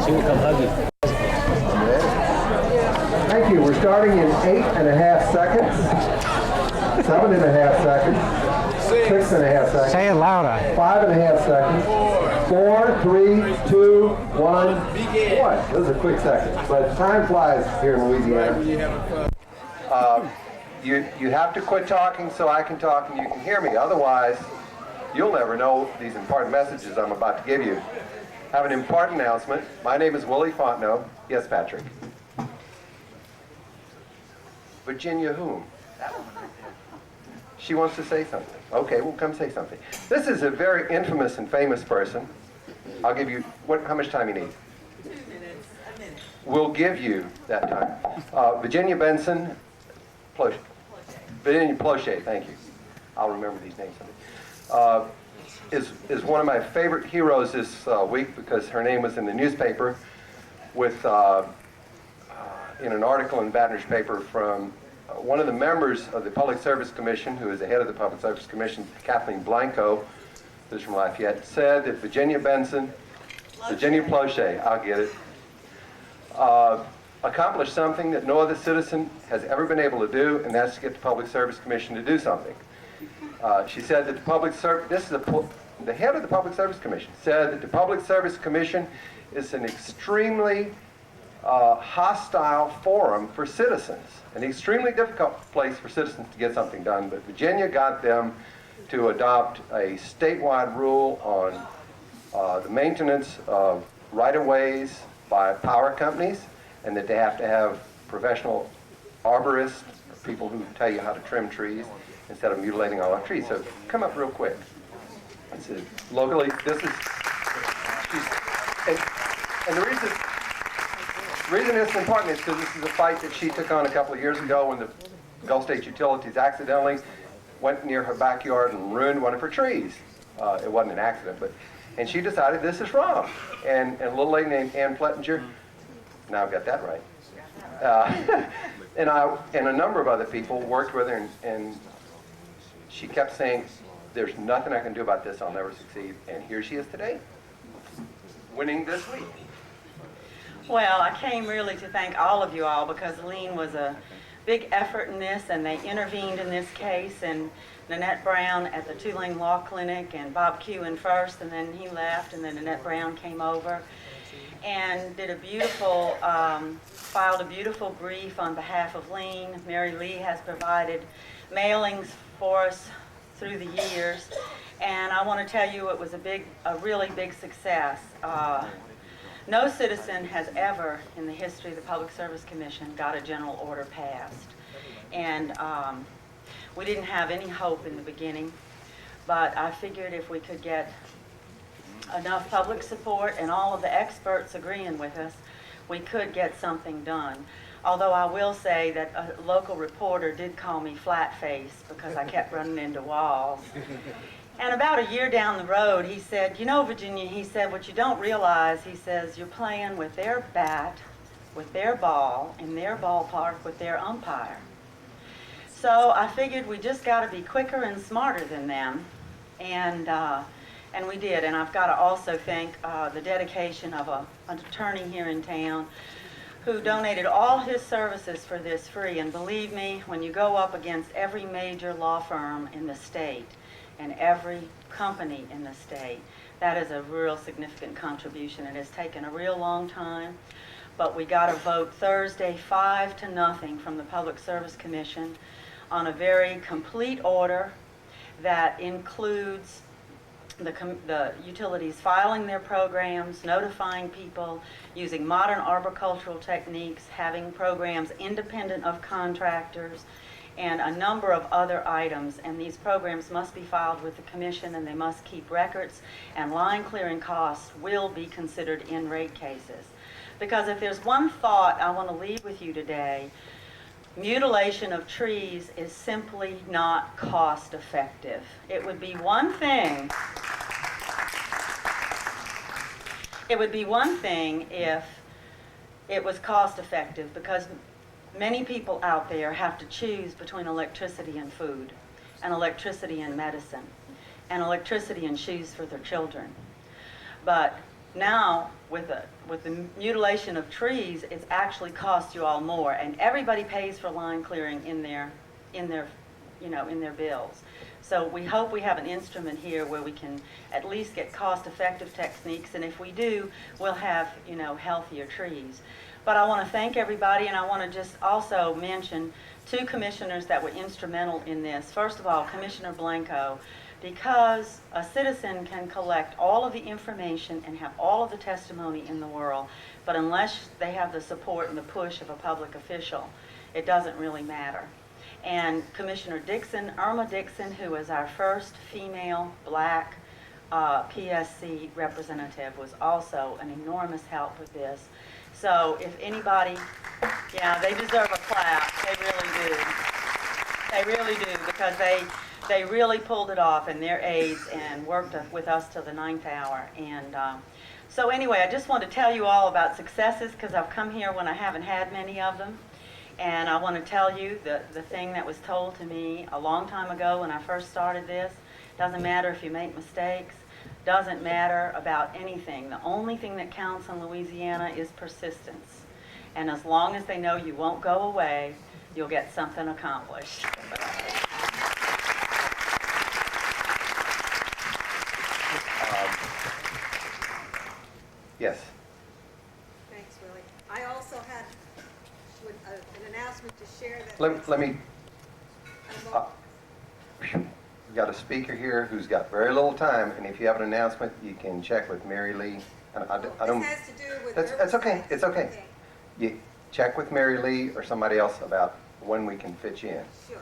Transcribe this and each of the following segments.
She will come hug you. Thank you. We're starting in 8.5 seconds, 7.5 seconds, 6.5 seconds. Say it louder. 5.5 seconds. 4, 3, 2, 1. Begin. Those are quick seconds, but time flies here in Louisiana. You have to quit talking so I can talk and you can hear me. Otherwise, you'll never know these important messages I'm about to give you. I have an important announcement. My name is Willie Fontenot. Yes, Patrick. Virginia whom? She wants to say something. Okay, well, come say something. This is a very infamous and famous person. I'll give you, how much time you need? 2 minutes, a minute. We'll give you that time. Virginia Benson, Poje. Virginia Poje, thank you. I'll remember these names. Is one of my favorite heroes this week because her name was in the newspaper with in an article in Baton Rouge paper from one of the members of the Public Service Commission, who is the head of the Public Service Commission, Kathleen Blanco, who's from Lafayette, said that Virginia Benson, Virginia Poje, I'll get it, accomplished something that no other citizen has ever been able to do, and that's to get the Public Service Commission to do something. She said that the head of the Public Service Commission said that the Public Service Commission is an extremely hostile forum for citizens, an extremely difficult place for citizens to get something done, but Virginia got them to adopt a statewide rule on the maintenance of right-of-ways by power companies, and that they have to have professional arborists, people who tell you how to trim trees, instead of mutilating all our trees. So come up real quick. This is locally, this is, and the reason it's important is because this is a fight that she took on a couple of years ago when the Gulf States Utilities accidentally went near her backyard and ruined one of her trees. It wasn't an accident, and she decided this is wrong. And a little lady named Ann Plettinger, now I've got that right, and a number of other people worked with her, and she kept saying, there's nothing I can do about this, I'll never succeed. And here she is today, winning this week. Well, I came really to thank all of you all because Lean was a big effort in this, and they intervened in this case, and Nanette Brown at the Tulane Law Clinic, and Bob Kewen first, and then he left, and then Nanette Brown came over and did a beautiful, filed a beautiful brief on behalf of Lean. Mary Lee has provided mailings for us through the years, and I want to tell you it was a really big success. No citizen has ever, in the history of the Public Service Commission, got a general order passed. And we didn't have any hope in the beginning, but I figured if we could get enough public support and all of the experts agreeing with us, we could get something done. Although I will say that a local reporter did call me flat-faced because I kept running into walls. And about a year down the road, he said, you know, Virginia, he said, what you don't realize, he says, you're playing with their bat, with their ball, in their ballpark, with their umpire. So I figured we just got to be quicker and smarter than them, and we did. And I've got to also thank the dedication of an attorney here in town who donated all his services for this free. And believe me, when you go up against every major law firm in the state and every company in the state, that is a real significant contribution. It has taken a real long time, but we got a vote Thursday 5-0 from the Public Service Commission on a very complete order that includes the utilities filing their programs, notifying people, using modern arboricultural techniques, having programs independent of contractors, and a number of other items. And these programs must be filed with the commission, and they must keep records, and line clearing costs will be considered in rate cases. Because if there's one thought I want to leave with you today, mutilation of trees is simply not cost effective. It would be one thing if it was cost effective, because many people out there have to choose between electricity and food, and electricity and medicine, and electricity and shoes for their children. But Now, with the mutilation of trees, it's actually cost you all more, and everybody pays for line clearing in their bills. So we hope we have an instrument here where we can at least get cost-effective techniques, and if we do, we'll have, healthier trees. But I want to thank everybody, and I want to just also mention 2 commissioners that were instrumental in this. First of all, Commissioner Blanco, because a citizen can collect all of the information and have all of the testimony in the world, but unless they have the support and the push of a public official, it doesn't really matter. And Commissioner Dixon, Irma Dixon, who was our first female black PSC representative, was also an enormous help with this. So if anybody, yeah, they deserve a clap. They really do. They really do, because they really pulled it off, and their aides, and worked with us till the 9th hour. And so anyway, I just want to tell you all about successes, because I've come here when I haven't had many of them. And I want to tell you the thing that was told to me a long time ago when I first started this. Doesn't matter if you make mistakes. Doesn't matter about anything. The only thing that counts in Louisiana is persistence. And as long as they know you won't go away, you'll get something accomplished. Yes. Thanks, Willie. I also had an announcement to share that. Let me. We've got a speaker here who's got very little time, and if you have an announcement, you can check with Mary Lee. And I don't. This has to do with. That's okay. It's okay. You check with Mary Lee or somebody else about when we can fit you in. Sure.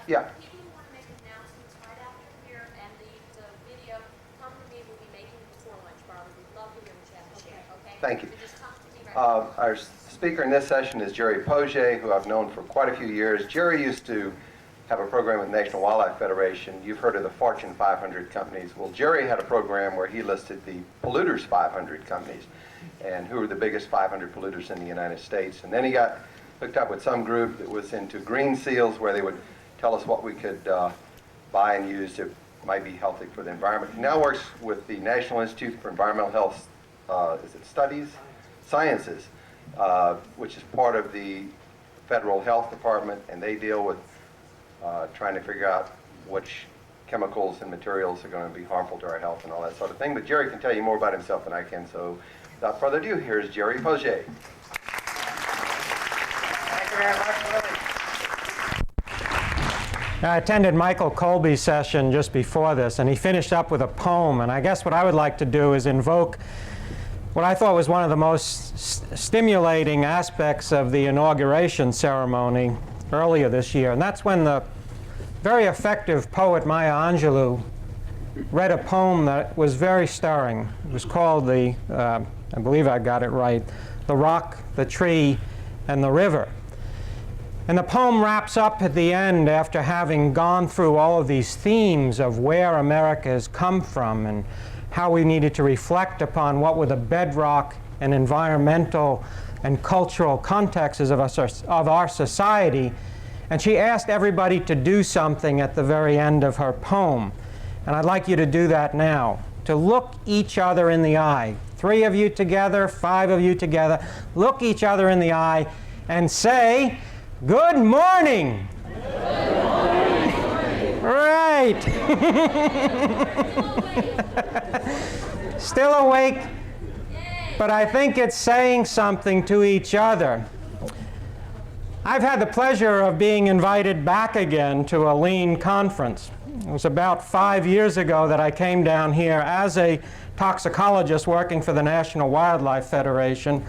Yeah. If you want to make announcements right after here, and the video company will be making it before lunch, Barbara. We'd love to hear what you have to share, okay? Thank you. So just talk to me right now. Our speaker in this session is Jerry Poje, who I've known for quite a few years. Jerry used to have a program with National Wildlife Federation. You've heard of the Fortune 500 companies. Well, Jerry had a program where he listed the Polluters 500 companies and who are the biggest 500 polluters in the United States. And then he got hooked up with some group that was into green seals, where they would tell us what we could buy and use that might be healthy for the environment. He now works with the National Institute for Environmental Health Sciences, which is part of the Federal Health Department, and they deal with trying to figure out which chemicals and materials are going to be harmful to our health and all that sort of thing. But Jerry can tell you more about himself than I can, so without further ado, here's Jerry Poje. Thank you very much, Willie. I attended Michael Colby's session just before this, and he finished up with a poem, and I guess what I would like to do is invoke what I thought was one of the most stimulating aspects of the inauguration ceremony earlier this year, and that's when the very effective poet Maya Angelou read a poem that was very stirring. It was called I believe I got it right, The Rock, the Tree, and the River. And the poem wraps up at the end after having gone through all of these themes of where America has come from and how we needed to reflect upon what were the bedrock and environmental and cultural contexts of our society. And she asked everybody to do something at the very end of her poem. And I'd like you to do that now, to look each other in the eye. 3 of you together, 5 of you together. Look each other in the eye and say, "Good morning." Good morning. Right. Still awake, but I think it's saying something to each other. I've had the pleasure of being invited back again to a lean conference. It was about 5 years ago that I came down here as a toxicologist working for the National Wildlife Federation.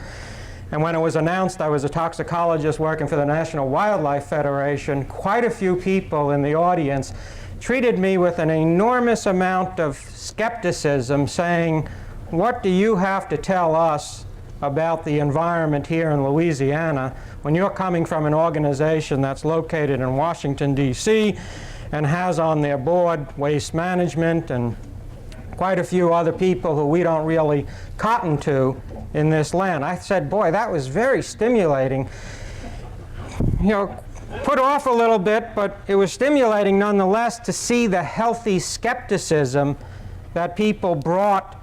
And when it was announced I was a toxicologist working for the National Wildlife Federation, quite a few people in the audience treated me with an enormous amount of skepticism, saying, "What do you have to tell us about the environment here in Louisiana when you're coming from an organization that's located in Washington, D.C. and has on their board waste management and quite a few other people who we don't really cotton to in this land?" I said, boy, that was very stimulating. Put off a little bit, but it was stimulating nonetheless to see the healthy skepticism that people brought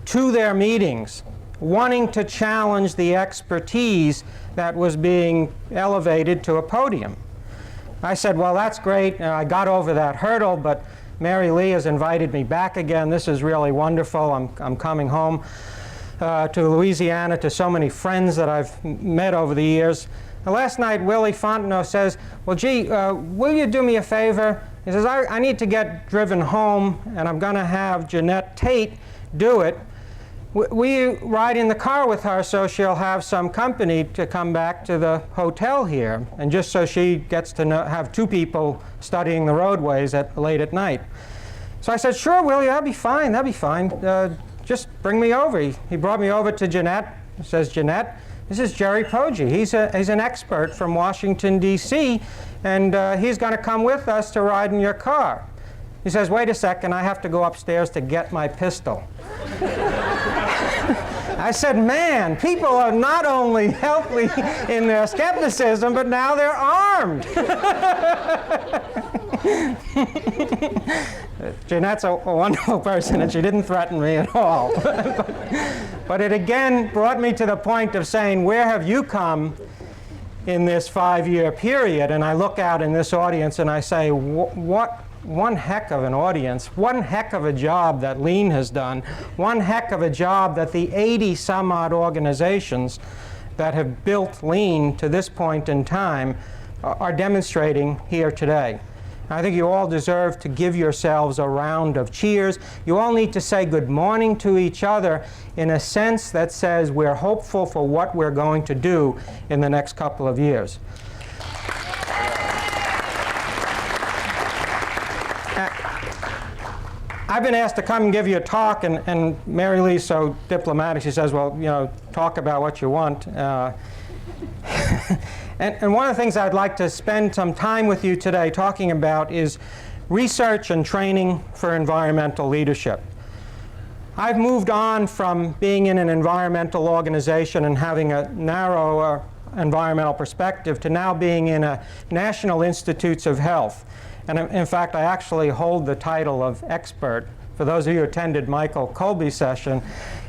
to their meetings, wanting to challenge the expertise that was being elevated to a podium. I said, well, that's great. I got over that hurdle, but Mary Lee has invited me back again. This is really wonderful. I'm coming home to Louisiana, to so many friends that I've met over the years. And last night, Willie Fontenot says, well, gee, will you do me a favor? He says, I need to get driven home, and I'm going to have Jeanette Tate do it. Will you ride in the car with her so she'll have some company to come back to the hotel here, and just so she gets to have two people studying the roadways late at night? So I said, sure, Willie, that'll be fine, that'll be fine. Just bring me over. He brought me over to Jeanette. He says, Jeanette, this is Jerry Poje. He's an expert from Washington, D.C., and he's going to come with us to ride in your car. He says, wait a second, I have to go upstairs to get my pistol. I said, man, people are not only healthy in their skepticism, but now they're armed. Jeanette's a wonderful person, and she didn't threaten me at all. But it again brought me to the point of saying, where have you come in this 5-year period? And I look out in this audience and I say, what one heck of an audience, one heck of a job that Lean has done, one heck of a job that the 80 some odd organizations that have built Lean to this point in time are demonstrating here today. I think you all deserve to give yourselves a round of cheers. You all need to say good morning to each other in a sense that says we're hopeful for what we're going to do in the next couple of years. I've been asked to come and give you a talk, and Mary Lee's so diplomatic. She says, well, you know, talk about what you want. And one of the things I'd like to spend some time with you today talking about is research and training for environmental leadership. I've moved on from being in an environmental organization and having a narrower environmental perspective to now being in a National Institutes of Health. And in fact, I actually hold the title of expert. For those of you who attended Michael Colby's session,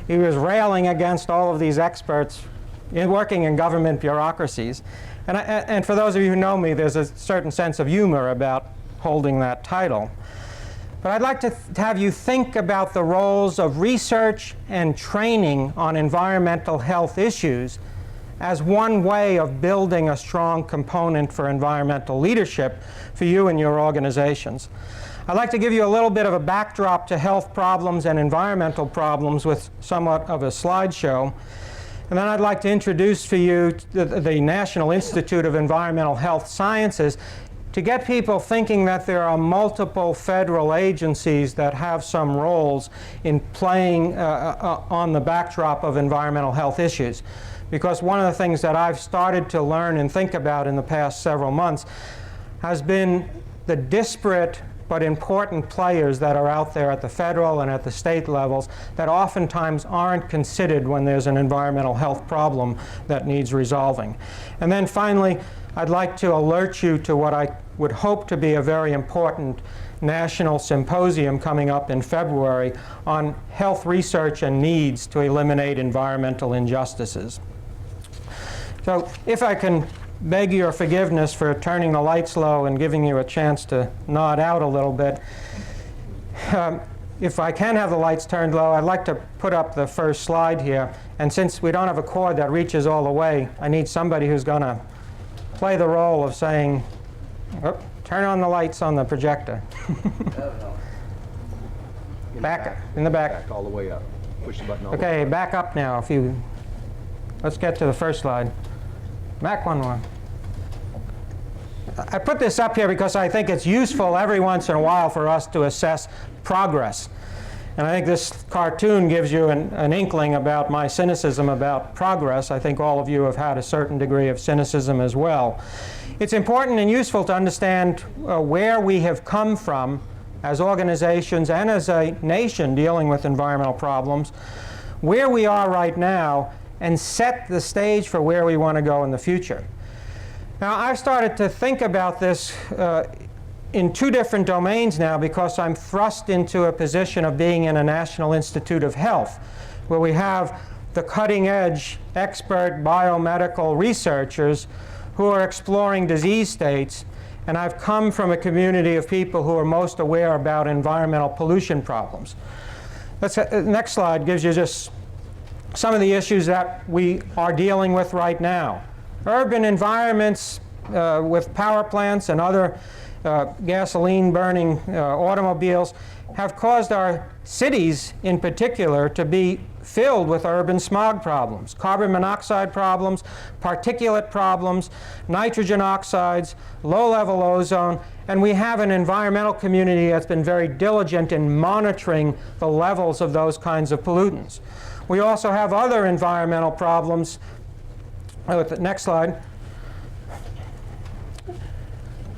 he was railing against all of these experts working in government bureaucracies. And for those of you who know me, there's a certain sense of humor about holding that title. But I'd like to have you think about the roles of research and training on environmental health issues as one way of building a strong component for environmental leadership for you and your organizations. I'd like to give you a little bit of a backdrop to health problems and environmental problems with somewhat of a slideshow. And then I'd like to introduce for you the National Institute of Environmental Health Sciences to get people thinking that there are multiple federal agencies that have some roles in playing on the backdrop of environmental health issues. Because one of the things that I've started to learn and think about in the past several months has been the disparate but important players that are out there at the federal and at the state levels that oftentimes aren't considered when there's an environmental health problem that needs resolving. And then finally, I'd like to alert you to what I would hope to be a very important national symposium coming up in February on health research and needs to eliminate environmental injustices. So if I can beg your forgiveness for turning the lights low and giving you a chance to nod out a little bit. If I can have the lights turned low, I'd like to put up the first slide here. And since we don't have a cord that reaches all the way, I need somebody who's going to play the role of saying, oh, turn on the lights on the projector. Back up, in the back. Back all the way up. Push the button all the way Okay, up. back up now. Let's get to the first slide. Back one more. I put this up here because I think it's useful every once in a while for us to assess progress. And I think this cartoon gives you an inkling about my cynicism about progress. I think all of you have had a certain degree of cynicism as well. It's important and useful to understand where we have come from as organizations and as a nation dealing with environmental problems, where we are right now, and set the stage for where we want to go in the future. Now, I've started to think about this in two different domains now because I'm thrust into a position of being in a National Institute of Health, where we have the cutting-edge expert biomedical researchers who are exploring disease states, and I've come from a community of people who are most aware about environmental pollution problems. Next slide gives you just some of the issues that we are dealing with right now. Urban environments with power plants and other gasoline-burning automobiles have caused our cities in particular to be filled with urban smog problems, carbon monoxide problems, particulate problems, nitrogen oxides, low-level ozone, and we have an environmental community that's been very diligent in monitoring the levels of those kinds of pollutants. We also have other environmental problems. Next slide.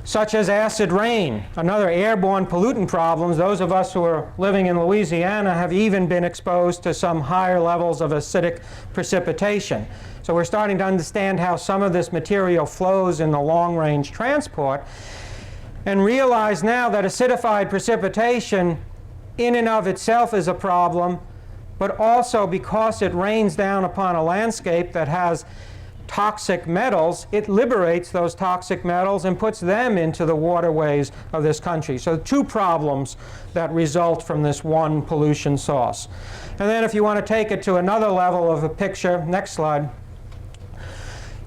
Such as acid rain, another airborne pollutant problems. Those of us who are living in Louisiana have even been exposed to some higher levels of acidic precipitation. So we're starting to understand how some of this material flows in the long-range transport and realize now that acidified precipitation in and of itself is a problem, but also because it rains down upon a landscape that has toxic metals, it liberates those toxic metals and puts them into the waterways of this country. So two problems that result from this one pollution source. And then if you want to take it to another level of a picture, next slide.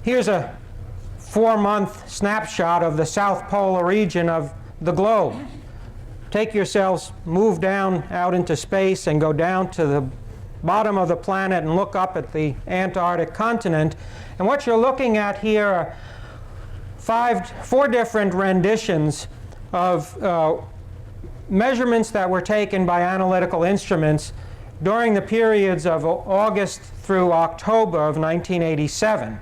Here's a 4-month snapshot of the South Polar region of the globe. Take yourselves, move down out into space and go down to the bottom of the planet and look up at the Antarctic continent. And what you're looking at here are 4 different renditions of measurements that were taken by analytical instruments during the periods of August through October of 1987.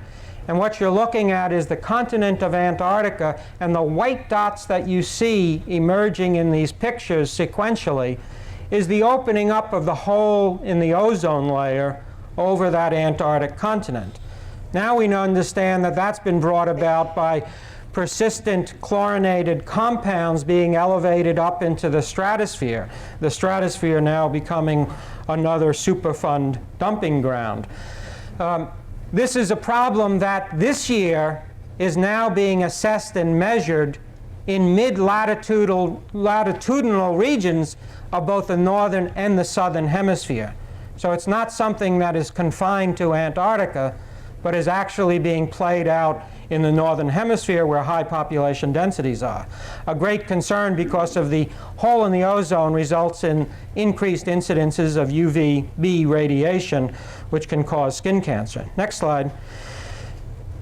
And what you're looking at is the continent of Antarctica, and the white dots that you see emerging in these pictures sequentially is the opening up of the hole in the ozone layer over that Antarctic continent. Now we understand that that's been brought about by persistent chlorinated compounds being elevated up into the stratosphere now becoming another Superfund dumping ground. This is a problem that this year is now being assessed and measured in mid-latitudinal regions of both the northern and the southern hemisphere. So it's not something that is confined to Antarctica, but is actually being played out in the northern hemisphere where high population densities are. A great concern because of the hole in the ozone results in increased incidences of UVB radiation, which can cause skin cancer. Next slide.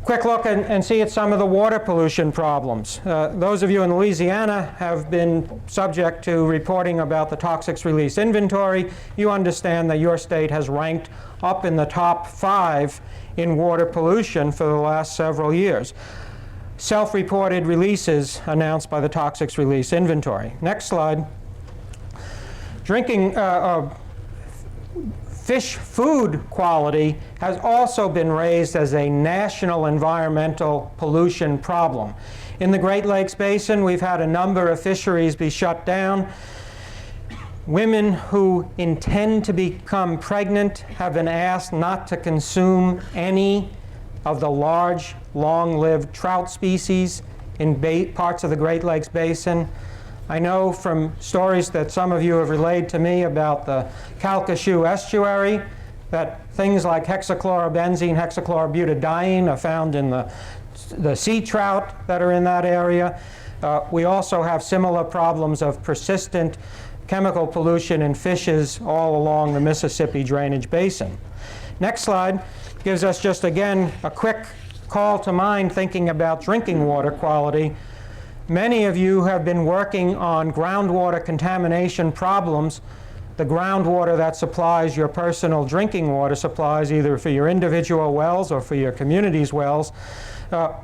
Quick look and see at some of the water pollution problems. Those of you in Louisiana have been subject to reporting about the toxics release inventory. You understand that your state has ranked up in the top 5 in water pollution for the last several years. Self-reported releases announced by the toxics release inventory. Next slide. Drinking fish food quality has also been raised as a national environmental pollution problem. In the Great Lakes Basin, we've had a number of fisheries be shut down. Women who intend to become pregnant have been asked not to consume any of the large, long-lived trout species in parts of the Great Lakes Basin. I know from stories that some of you have relayed to me about the Calcasieu estuary that things like hexachlorobenzene, hexachlorobutadiene are found in the sea trout that are in that area. We also have similar problems of persistent chemical pollution in fishes all along the Mississippi drainage basin. Next slide gives us just again a quick call to mind thinking about drinking water quality. Many of you have been working on groundwater contamination problems. The groundwater that supplies your personal drinking water supplies, either for your individual wells or for your community's wells.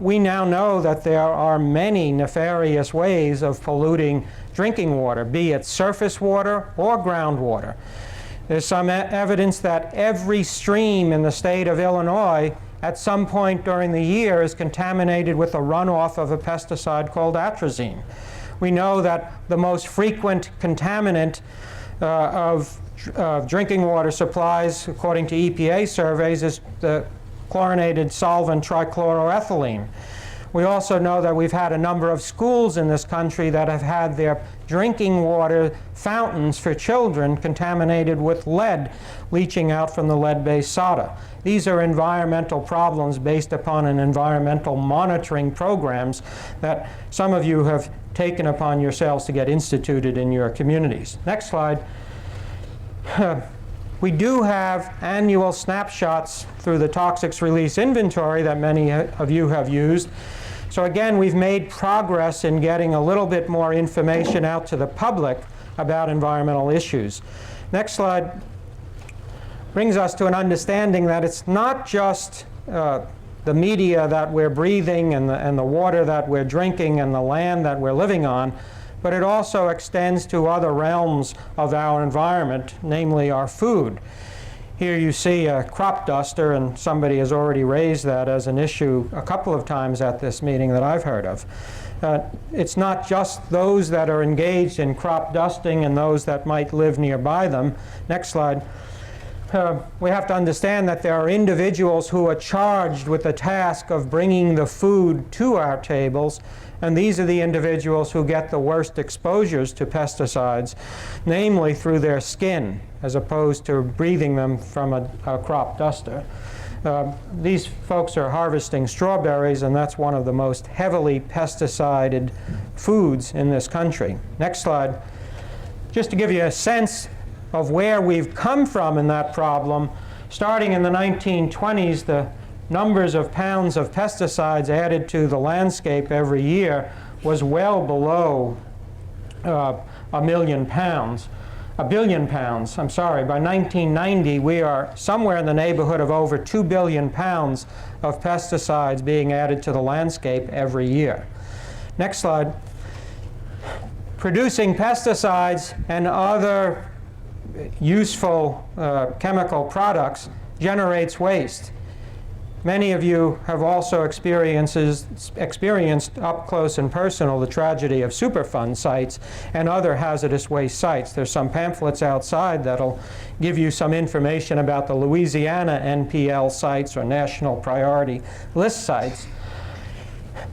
We now know that there are many nefarious ways of polluting drinking water, be it surface water or groundwater. There's some evidence that every stream in the state of Illinois at some point during the year is contaminated with a runoff of a pesticide called atrazine. We know that the most frequent contaminant of drinking water supplies, according to EPA surveys, is the chlorinated solvent trichloroethylene. We also know that we've had a number of schools in this country that have had their drinking water fountains for children contaminated with lead leaching out from the lead-based soda. These are environmental problems based upon an environmental monitoring programs that some of you have taken upon yourselves to get instituted in your communities. Next slide. We do have annual snapshots through the toxics release inventory that many of you have used. So again, we've made progress in getting a little bit more information out to the public about environmental issues. Next slide brings us to an understanding that it's not just the media that we're breathing and the water that we're drinking and the land that we're living on, but it also extends to other realms of our environment, namely our food. Here you see a crop duster, and somebody has already raised that as an issue a couple of times at this meeting that I've heard of. It's not just those that are engaged in crop dusting and those that might live nearby them. Next slide. We have to understand that there are individuals who are charged with the task of bringing the food to our tables, and these are the individuals who get the worst exposures to pesticides, namely through their skin, as opposed to breathing them from a crop duster. These folks are harvesting strawberries, and that's one of the most heavily pesticided foods in this country. Next slide. Just to give you a sense of where we've come from in that problem, starting in the 1920s, the numbers of pounds of pesticides added to the landscape every year was well below a billion pounds. By 1990, we are somewhere in the neighborhood of over 2 billion pounds of pesticides being added to the landscape every year. Next slide. Producing pesticides and other useful chemical products generates waste. Many of you have also experienced up close and personal the tragedy of Superfund sites and other hazardous waste sites. There's some pamphlets outside that'll give you some information about the Louisiana NPL sites, or National Priority List sites.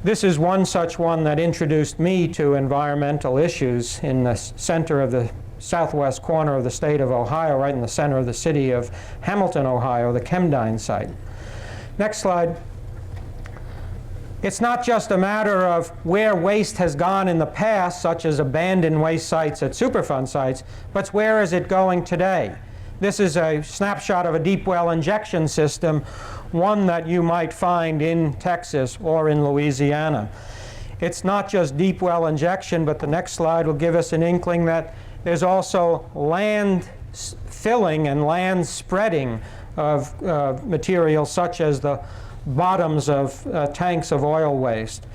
This is one such one that introduced me to environmental issues in the center of the southwest corner of the state of Ohio, right in the center of the city of Hamilton, Ohio, the Chemdyne site. Next slide. It's not just a matter of where waste has gone in the past, such as abandoned waste sites at Superfund sites, but where is it going today? This is a snapshot of a deep well injection system, one that you might find in Texas or in Louisiana. It's not just deep well injection, but the next slide will give us an inkling that there's also land filling and land spreading of materials such as the bottoms of tanks of oil waste.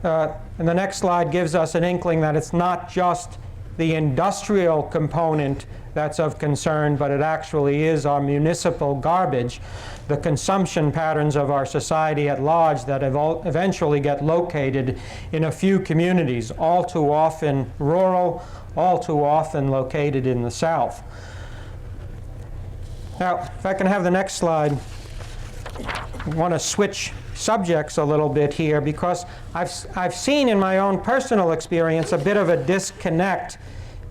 And the next slide gives us an inkling that it's not just the industrial component that's of concern, but it actually is our municipal garbage, the consumption patterns of our society at large that eventually get located in a few communities, all too often rural, all too often located in the South. Now, if I can have the next slide, I want to switch subjects a little bit here because I've seen in my own personal experience a bit of a disconnect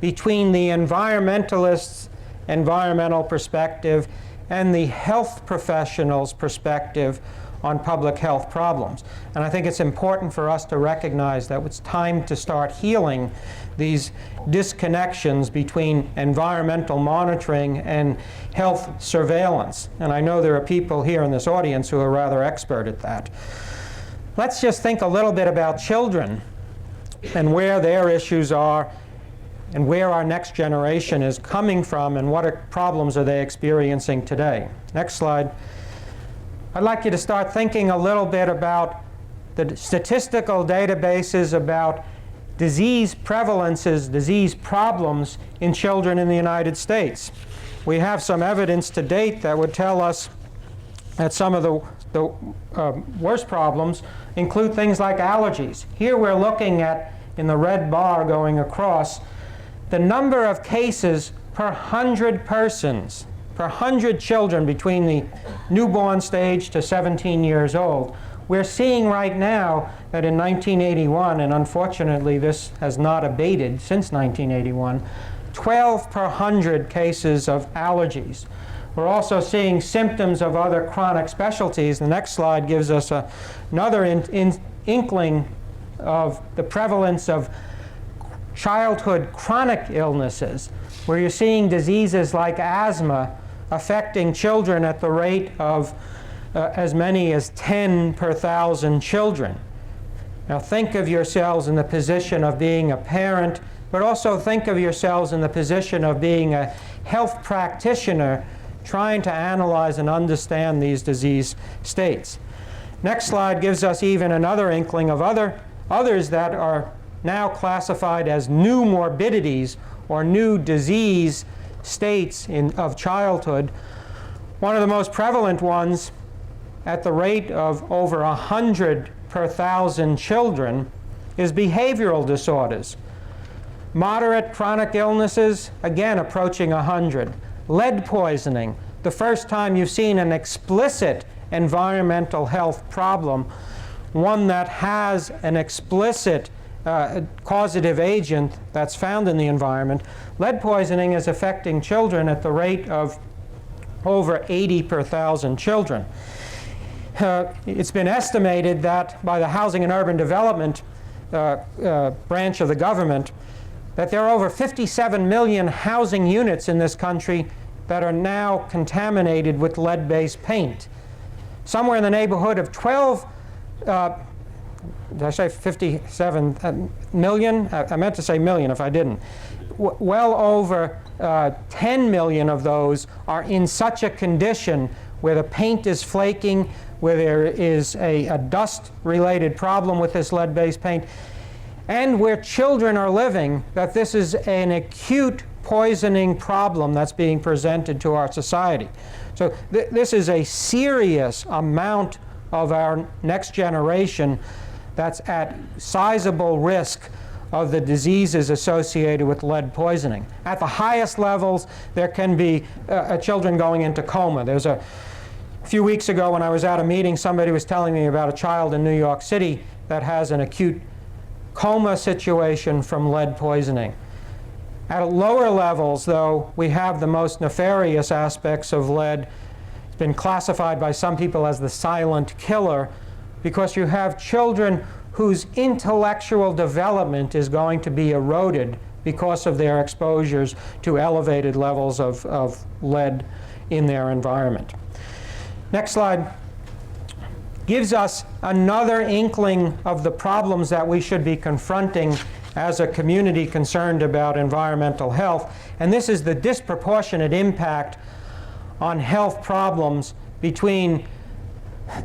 between the environmentalist's environmental perspective and the health professional's perspective on public health problems. And I think it's important for us to recognize that it's time to start healing these disconnections between environmental monitoring and health surveillance. And I know there are people here in this audience who are rather expert at that. Let's just think a little bit about children and where their issues are and where our next generation is coming from and what problems are they experiencing today. Next slide. I'd like you to start thinking a little bit about the statistical databases about disease prevalences, disease problems in children in the United States. We have some evidence to date that would tell us that some of the worst problems include things like allergies. Here we're looking at in the red bar going across, the number of cases per 100 persons, per 100 children between the newborn stage to 17 years old. We're seeing right now that in 1981, and unfortunately this has not abated since 1981, 12 per 100 cases of allergies. We're also seeing symptoms of other chronic specialties. The next slide gives us another inkling of the prevalence of childhood chronic illnesses, where you're seeing diseases like asthma affecting children at the rate of as many as 10 per 1,000 children. Now think of yourselves in the position of being a parent, but also think of yourselves in the position of being a health practitioner trying to analyze and understand these disease states. Next slide gives us even another inkling of others that are now classified as new morbidities or new disease states of childhood. One of the most prevalent ones, at the rate of over 100 per 1,000 children, is behavioral disorders. Moderate chronic illnesses, again approaching 100. Lead poisoning, the first time you've seen an explicit environmental health problem, one that has an explicit causative agent that's found in the environment. Lead poisoning is affecting children at the rate of over 80 per 1,000 children. It's been estimated that by the Housing and Urban Development branch of the government, that there are over 57 million housing units in this country that are now contaminated with lead-based paint. Somewhere in the neighborhood of 12, did I say 57 million? I meant to say million if I didn't. Well over 10 million of those are in such a condition where the paint is flaking, where there is a dust-related problem with this lead-based paint, and where children are living, that this is an acute poisoning problem that's being presented to our society. So this is a serious amount of our next generation that's at sizable risk of the diseases associated with lead poisoning. At the highest levels, there can be children going into coma. There's a few weeks ago when I was at a meeting, somebody was telling me about a child in New York City that has an acute coma situation from lead poisoning. At lower levels, though, we have the most nefarious aspects of lead. It's been classified by some people as the silent killer, because you have children whose intellectual development is going to be eroded because of their exposures to elevated levels of lead in their environment. Next slide gives us another inkling of the problems that we should be confronting as a community concerned about environmental health. And this is the disproportionate impact on health problems between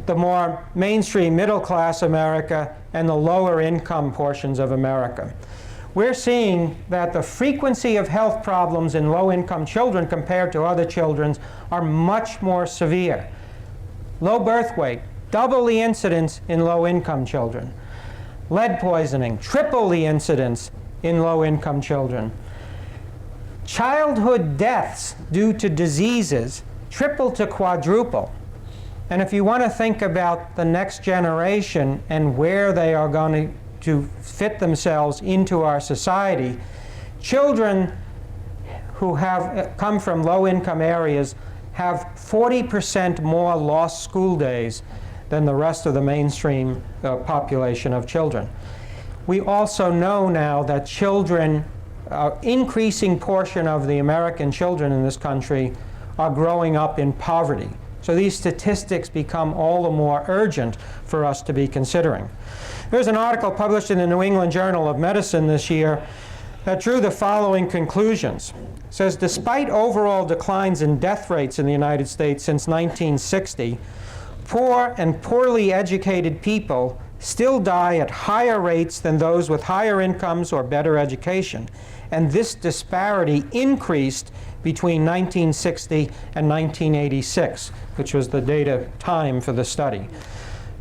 the more mainstream middle-class America and the lower income portions of America. We're seeing that the frequency of health problems in low-income children compared to other children are much more severe. Low birth weight, double the incidence in low-income children. Lead poisoning, triple the incidence in low-income children. Childhood deaths due to diseases, triple to quadruple. And if you want to think about the next generation and where they are going to fit themselves into our society, children who have come from low-income areas have 40% more lost school days than the rest of the mainstream population of children. We also know now that children, increasing portion of the American children in this country are growing up in poverty. So these statistics become all the more urgent for us to be considering. There's an article published in the New England Journal of Medicine this year that drew the following conclusions. It says, despite overall declines in death rates in the United States since 1960, poor and poorly educated people still die at higher rates than those with higher incomes or better education. And this disparity increased between 1960 and 1986, which was the data time for the study.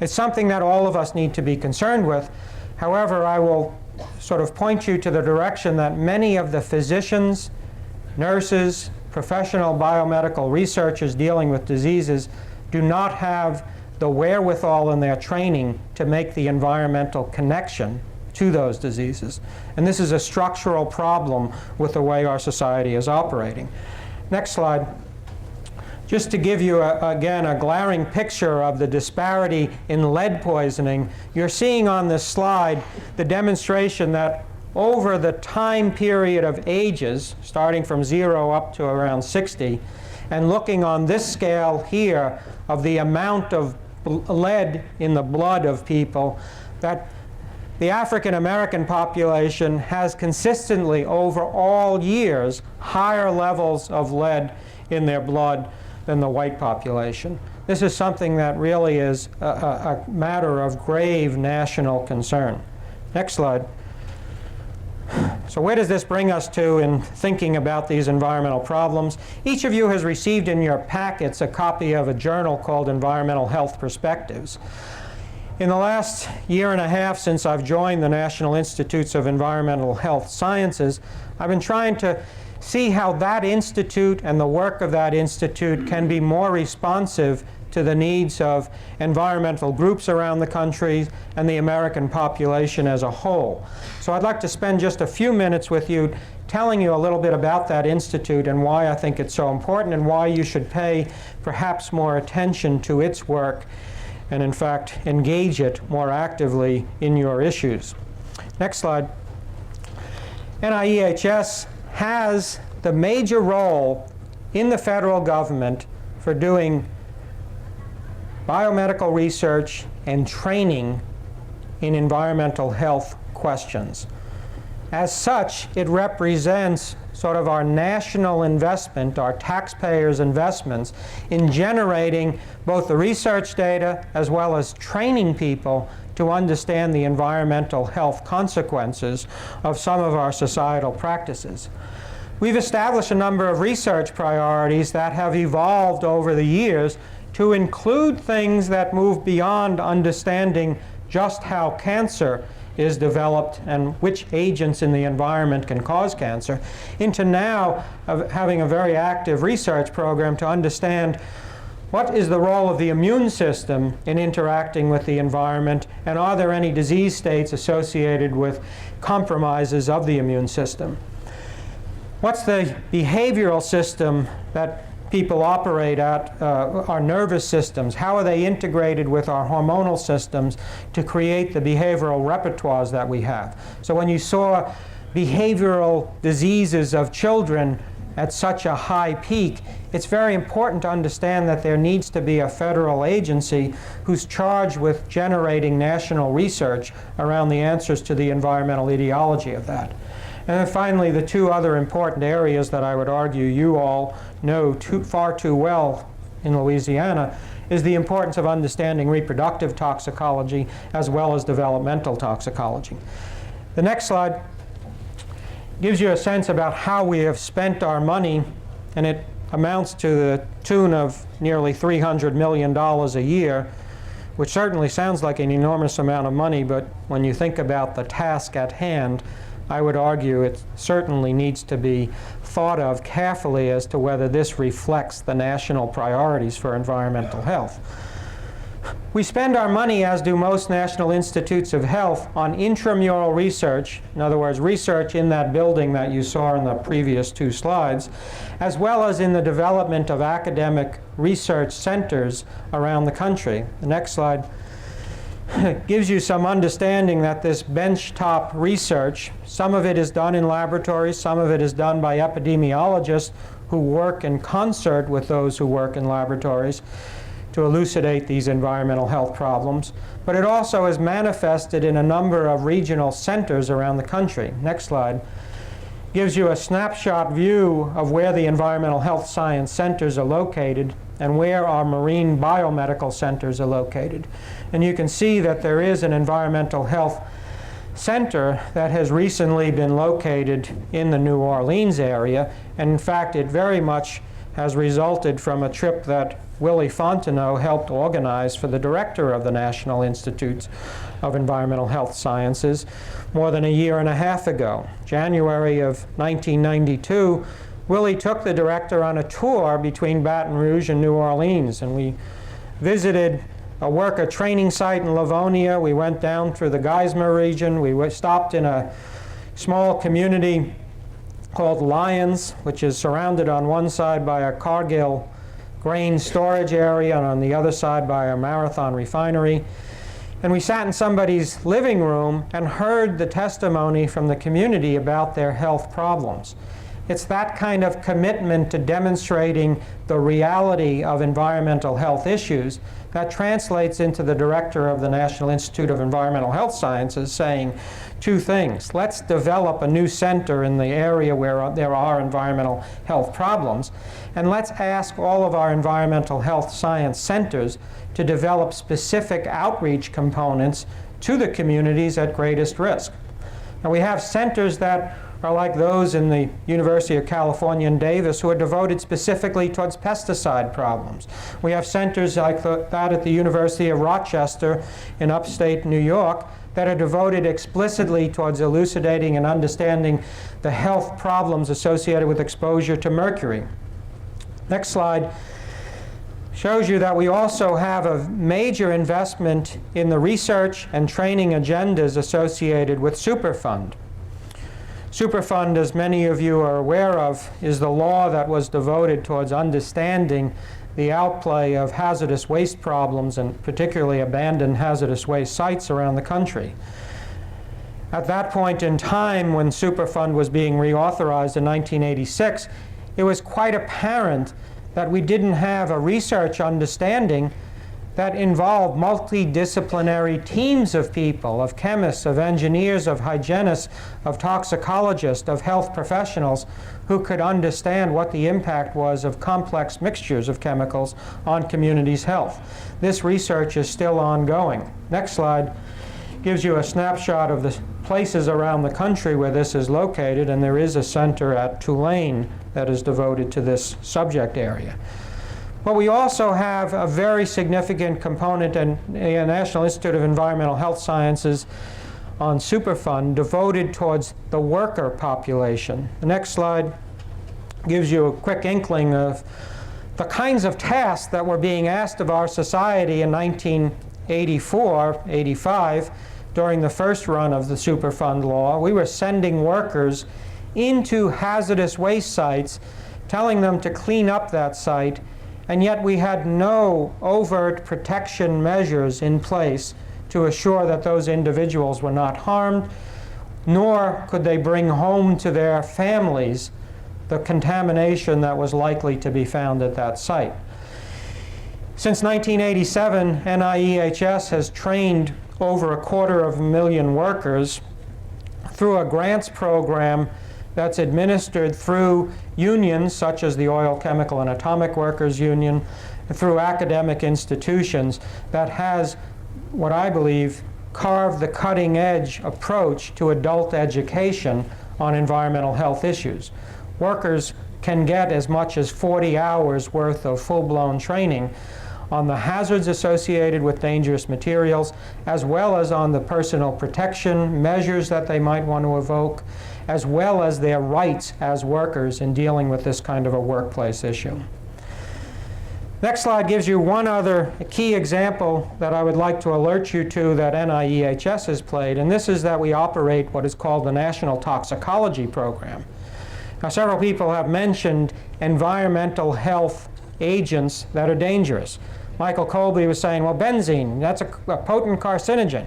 It's something that all of us need to be concerned with. However, I will sort of point you to the direction that many of the physicians, nurses, professional biomedical researchers dealing with diseases do not have the wherewithal in their training to make the environmental connection to those diseases. And this is a structural problem with the way our society is operating. Next slide. Just to give you, again, a glaring picture of the disparity in lead poisoning, you're seeing on this slide the demonstration that over the time period of ages, starting from 0 up to around 60, and looking on this scale here of the amount of lead in the blood of people, that the African American population has consistently, over all years, higher levels of lead in their blood than the white population. This is something that really is a matter of grave national concern. Next slide. So where does this bring us to in thinking about these environmental problems? Each of you has received in your packets a copy of a journal called Environmental Health Perspectives. In the last year and a half since I've joined the National Institutes of Environmental Health Sciences, I've been trying to see how that institute and the work of that institute can be more responsive to the needs of environmental groups around the country and the American population as a whole. So I'd like to spend just a few minutes with you telling you a little bit about that institute and why I think it's so important and why you should pay perhaps more attention to its work and in fact engage it more actively in your issues. Next slide. NIEHS has the major role in the federal government for doing biomedical research and training in environmental health questions. As such, it represents sort of our national investment, our taxpayers' investments in generating both the research data as well as training people to understand the environmental health consequences of some of our societal practices. We've established a number of research priorities that have evolved over the years to include things that move beyond understanding just how cancer is developed and which agents in the environment can cause cancer, into now having a very active research program to understand what is the role of the immune system in interacting with the environment, and are there any disease states associated with compromises of the immune system? What's the behavioral system that people operate at, our nervous systems? How are they integrated with our hormonal systems to create the behavioral repertoires that we have? So when you saw behavioral diseases of children at such a high peak, it's very important to understand that there needs to be a federal agency who's charged with generating national research around the answers to the environmental etiology of that. And then finally, the two other important areas that I would argue you all know far too well in Louisiana is the importance of understanding reproductive toxicology as well as developmental toxicology. The next slide gives you a sense about how we have spent our money, and it amounts to the tune of nearly $300 million a year, which certainly sounds like an enormous amount of money, but when you think about the task at hand, I would argue it certainly needs to be thought of carefully as to whether this reflects the national priorities for environmental health. We spend our money, as do most national institutes of health, on intramural research, in other words, research in that building that you saw in the previous two slides, as well as in the development of academic research centers around the country. The next slide gives you some understanding that this benchtop research, some of it is done in laboratories, some of it is done by epidemiologists who work in concert with those who work in laboratories to elucidate these environmental health problems. But it also is manifested in a number of regional centers around the country. Next slide gives you a snapshot view of where the environmental health science centers are located and where our marine biomedical centers are located. And you can see that there is an environmental health center that has recently been located in the New Orleans area, and in fact it very much has resulted from a trip that Willie Fontenot helped organize for the director of the National Institutes of Environmental Health Sciences more than a year and a half ago. January of 1992, Willie took the director on a tour between Baton Rouge and New Orleans, and we visited a worker training site in Livonia. We went down through the Geismar region. We stopped in a small community called Lyons, which is surrounded on one side by a Cargill grain storage area and on the other side by a Marathon refinery. And we sat in somebody's living room and heard the testimony from the community about their health problems. It's that kind of commitment to demonstrating the reality of environmental health issues that translates into the director of the National Institute of Environmental Health Sciences saying two things. Let's develop a new center in the area where there are environmental health problems, and let's ask all of our environmental health science centers to develop specific outreach components to the communities at greatest risk. Now, we have centers that are like those in the University of California in Davis who are devoted specifically towards pesticide problems. We have centers like that at the University of Rochester in upstate New York that are devoted explicitly towards elucidating and understanding the health problems associated with exposure to mercury. Next slide shows you that we also have a major investment in the research and training agendas associated with Superfund. Superfund, as many of you are aware of, is the law that was devoted towards understanding the outplay of hazardous waste problems and particularly abandoned hazardous waste sites around the country. At that point in time, when Superfund was being reauthorized in 1986, it was quite apparent that we didn't have a research understanding that involved multidisciplinary teams of people, of chemists, of engineers, of hygienists, of toxicologists, of health professionals who could understand what the impact was of complex mixtures of chemicals on communities' health. This research is still ongoing. Next slide gives you a snapshot of the places around the country where this is located, and there is a center at Tulane that is devoted to this subject area. But we also have a very significant component in the National Institute of Environmental Health Sciences on Superfund devoted towards the worker population. The next slide gives you a quick inkling of the kinds of tasks that were being asked of our society in 1984, 85, during the first run of the Superfund law. We were sending workers into hazardous waste sites, telling them to clean up that site, and yet we had no overt protection measures in place to assure that those individuals were not harmed, nor could they bring home to their families the contamination that was likely to be found at that site. Since 1987, NIEHS has trained over 250,000 workers through a grants program that's administered through unions such as the Oil, Chemical, and Atomic Workers Union, and through academic institutions that has, what I believe, carved the cutting-edge approach to adult education on environmental health issues. Workers can get as much as 40 hours worth of full-blown training on the hazards associated with dangerous materials, as well as on the personal protection measures that they might want to evoke, as well as their rights as workers in dealing with this kind of a workplace issue. Next slide gives you one other key example that I would like to alert you to that NIEHS has played, and this is that we operate what is called the National Toxicology Program. Now, several people have mentioned environmental health agents that are dangerous. Michael Colby was saying, well, benzene, that's a potent carcinogen.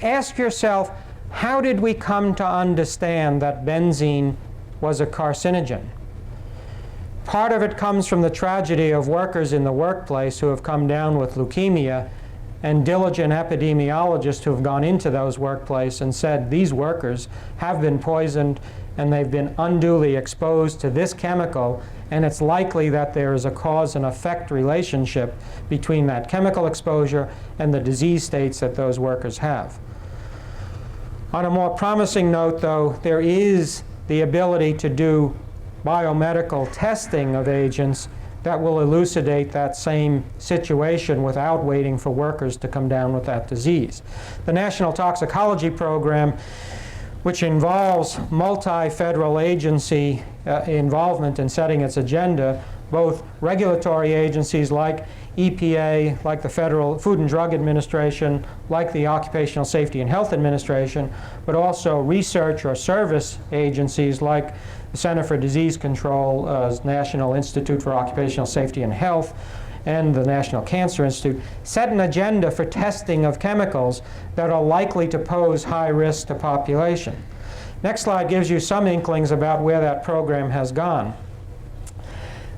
Ask yourself, how did we come to understand that benzene was a carcinogen? Part of it comes from the tragedy of workers in the workplace who have come down with leukemia, and diligent epidemiologists who have gone into those workplaces and said these workers have been poisoned and they've been unduly exposed to this chemical, and it's likely that there is a cause and effect relationship between that chemical exposure and the disease states that those workers have. On a more promising note, though, there is the ability to do biomedical testing of agents that will elucidate that same situation without waiting for workers to come down with that disease. The National Toxicology Program, which involves multi-federal agency involvement in setting its agenda, both regulatory agencies like EPA, like the Federal Food and Drug Administration, like the Occupational Safety and Health Administration, but also research or service agencies like the Center for Disease Control, National Institute for Occupational Safety and Health, and the National Cancer Institute, set an agenda for testing of chemicals that are likely to pose high risk to population. Next slide gives you some inklings about where that program has gone.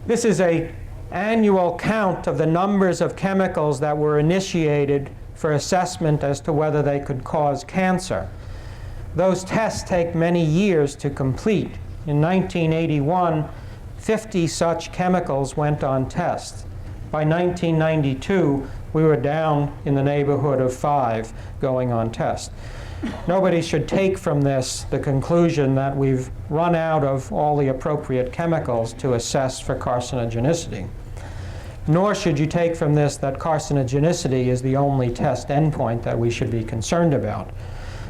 This is an annual count of the numbers of chemicals that were initiated for assessment as to whether they could cause cancer. Those tests take many years to complete. In 1981, 50 such chemicals went on test. By 1992, we were down in the neighborhood of 5 going on test. Nobody should take from this the conclusion that we've run out of all the appropriate chemicals to assess for carcinogenicity. Nor should you take from this that carcinogenicity is the only test endpoint that we should be concerned about.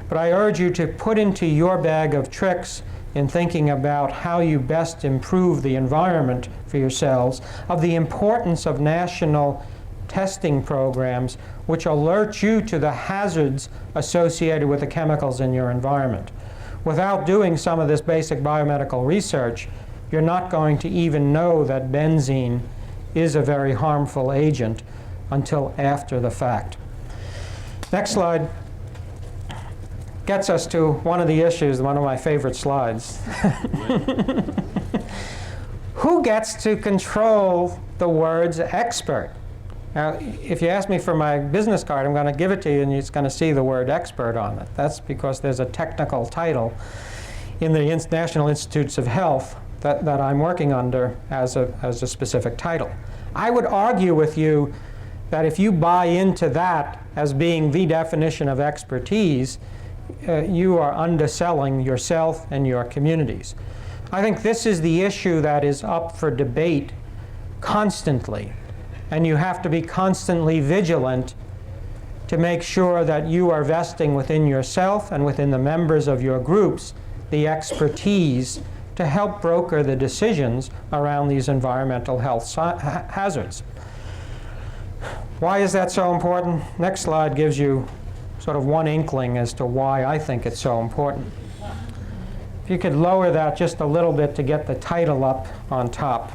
But I urge you to put into your bag of tricks in thinking about how you best improve the environment for yourselves of the importance of national testing programs which alert you to the hazards associated with the chemicals in your environment. Without doing some of this basic biomedical research, you're not going to even know that benzene is a very harmful agent until after the fact. Next slide gets us to one of the issues, one of my favorite slides. Who gets to control the words expert? Now, if you ask me for my business card, I'm going to give it to you and it's going to see the word expert on it. That's because there's a technical title in the National Institutes of Health that I'm working under as a specific title. I would argue with you that if you buy into that as being the definition of expertise, you are underselling yourself and your communities. I think this is the issue that is up for debate constantly, and you have to be constantly vigilant to make sure that you are vesting within yourself and within the members of your groups the expertise to help broker the decisions around these environmental health hazards. Why is that so important? Next slide gives you sort of one inkling as to why I think it's so important. If you could lower that just a little bit to get the title up on top.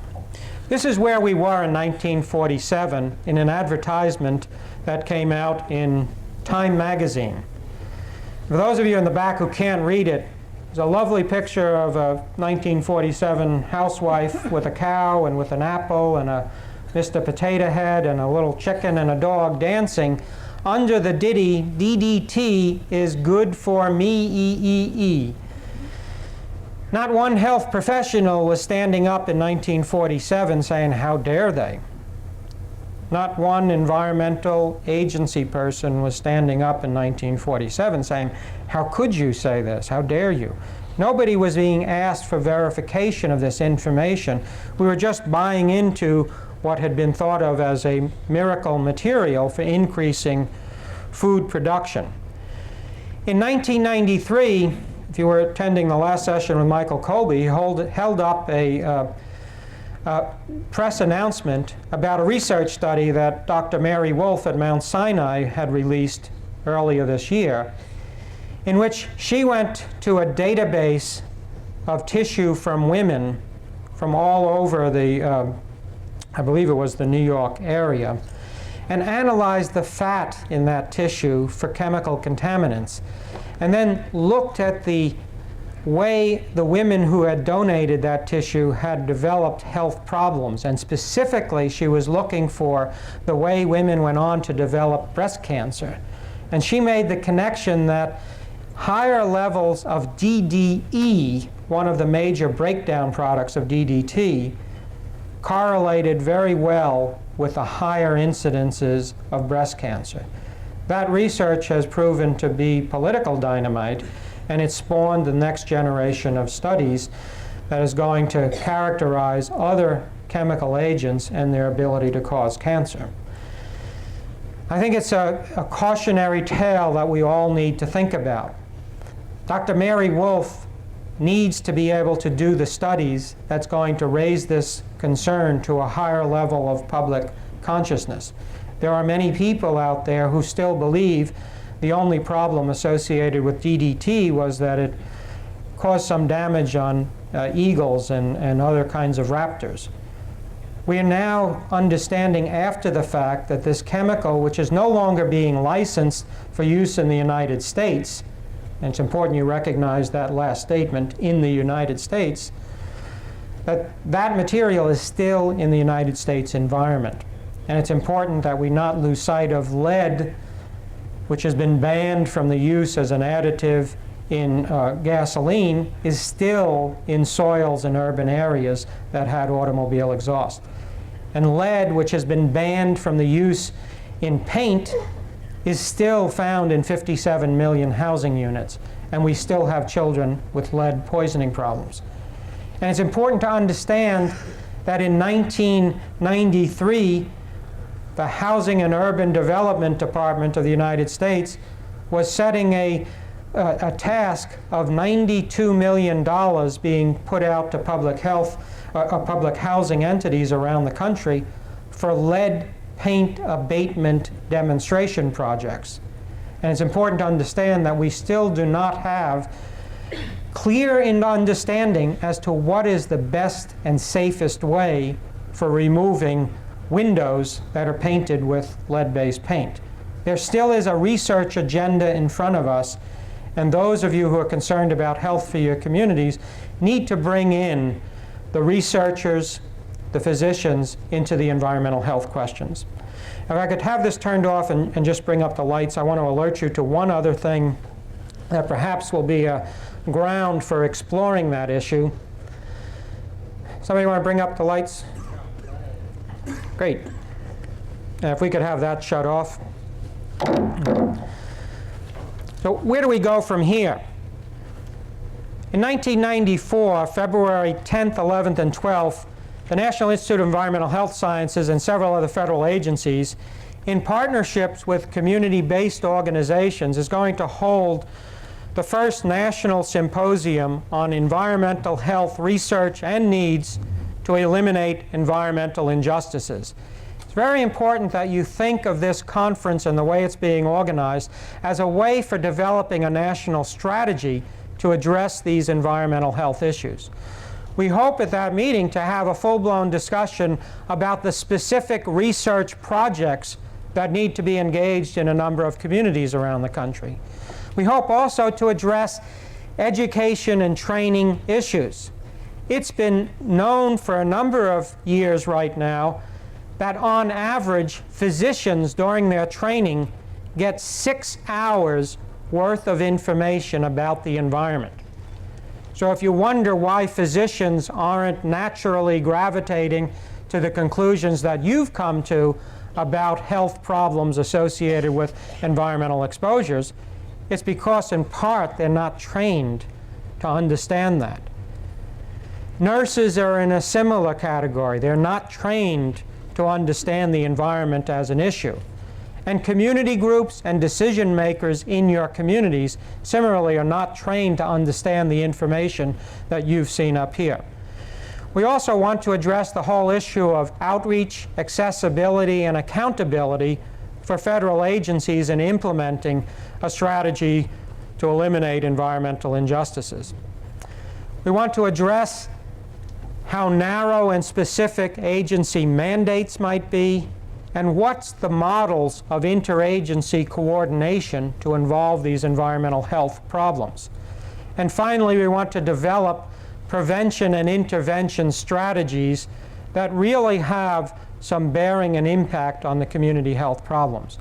This is where we were in 1947 in an advertisement that came out in Time magazine. For those of you in the back who can't read it, there's a lovely picture of a 1947 housewife with a cow and with an apple and a Mr. Potato Head and a little chicken and a dog dancing under the ditty, DDT is good for me. Not one health professional was standing up in 1947 saying, how dare they? Not one environmental agency person was standing up in 1947 saying, how could you say this? How dare you? Nobody was being asked for verification of this information. We were just buying into what had been thought of as a miracle material for increasing food production. In 1993, if you were attending the last session with Michael Colby, he held up a press announcement about a research study that Dr. Mary Wolf at Mount Sinai had released earlier this year, in which she went to a database of tissue from women from all over the, I believe it was the New York area, and analyzed the fat in that tissue for chemical contaminants, and then looked at the way the women who had donated that tissue had developed health problems. And specifically, she was looking for the way women went on to develop breast cancer. And she made the connection that higher levels of DDE, one of the major breakdown products of DDT, correlated very well with the higher incidences of breast cancer. That research has proven to be political dynamite, and it spawned the next generation of studies that is going to characterize other chemical agents and their ability to cause cancer. I think it's a cautionary tale that we all need to think about. Dr. Mary Wolfe needs to be able to do the studies that's going to raise this concern to a higher level of public consciousness. There are many people out there who still believe the only problem associated with DDT was that it caused some damage on eagles and other kinds of raptors. We are now understanding after the fact that this chemical, which is no longer being licensed for use in the United States, and it's important you recognize that last statement, in the United States, that material is still in the United States environment. And it's important that we not lose sight of lead, which has been banned from the use as an additive in gasoline, is still in soils in urban areas that had automobile exhaust. And lead, which has been banned from the use in paint, is still found in 57 million housing units. And we still have children with lead poisoning problems. And it's important to understand that in 1993, the Housing and Urban Development Department of the United States was setting a task of $92 million being put out to public housing entities around the country for lead paint abatement demonstration projects. And it's important to understand that we still do not have clear understanding as to what is the best and safest way for removing windows that are painted with lead-based paint. There still is a research agenda in front of us, and those of you who are concerned about health for your communities need to bring in the researchers, the physicians, into the environmental health questions. If I could have this turned off and just bring up the lights, I want to alert you to one other thing that perhaps will be a ground for exploring that issue. Somebody want to bring up the lights? Great. If we could have that shut off. So where do we go from here? In 1994, February 10th, 11th, and 12th, the National Institute of Environmental Health Sciences and several other federal agencies, in partnerships with community-based organizations, is going to hold the first national symposium on environmental health research and needs to eliminate environmental injustices. It's very important that you think of this conference and the way it's being organized as a way for developing a national strategy to address these environmental health issues. We hope at that meeting to have a full-blown discussion about the specific research projects that need to be engaged in a number of communities around the country. We hope also to address education and training issues. It's been known for a number of years right now that on average, physicians during their training get 6 hours worth of information about the environment. So if you wonder why physicians aren't naturally gravitating to the conclusions that you've come to about health problems associated with environmental exposures, it's because in part they're not trained to understand that. Nurses are in a similar category. They're not trained to understand the environment as an issue. And community groups and decision makers in your communities similarly are not trained to understand the information that you've seen up here. We also want to address the whole issue of outreach, accessibility, and accountability for federal agencies in implementing a strategy to eliminate environmental injustices. We want to address how narrow and specific agency mandates might be, and what's the models of interagency coordination to involve these environmental health problems. And finally, we want to develop prevention and intervention strategies that really have some bearing and impact on the community health problems.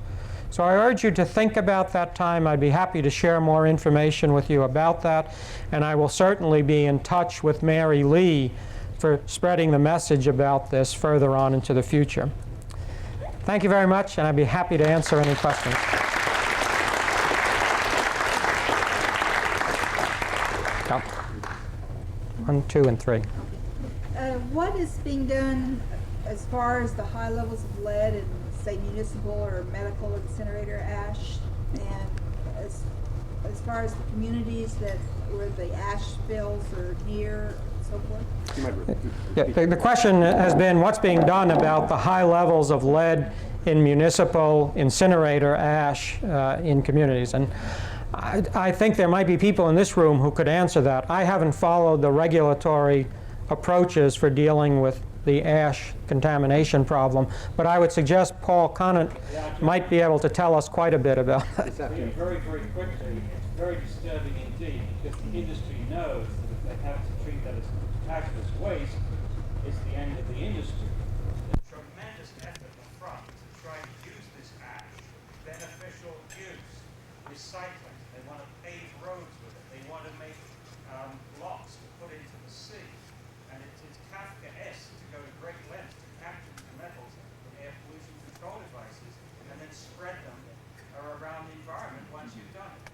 So I urge you to think about that time. I'd be happy to share more information with you about that, and I will certainly be in touch with Mary Lee for spreading the message about this further on into the future. Thank you very much, and I'd be happy to answer any questions. 1, 2, and 3. What is being done as far as the high levels of lead in, say, municipal or medical incinerator ash, and as far as the communities that where the ash spills are near, and so forth? Yeah, the question has been what's being done about the high levels of lead in municipal incinerator ash in communities. And I think there might be people in this room who could answer that. I haven't followed the regulatory approaches for dealing with the ash contamination problem, but I would suggest Paul Conant might be able to tell us quite a bit about that. Very, very quickly, it's very disturbing indeed, because the industry knows that if they have to treat that as hazardous waste, it's the end of the industry. There's tremendous effort up front to try and use this ash, beneficial use, recycling. They want to pave roads with it. They want to make blocks to put into the sea. And it's Kafkaesque to go to great lengths to capture the metals in air pollution control devices and then spread them around the environment once you've done it.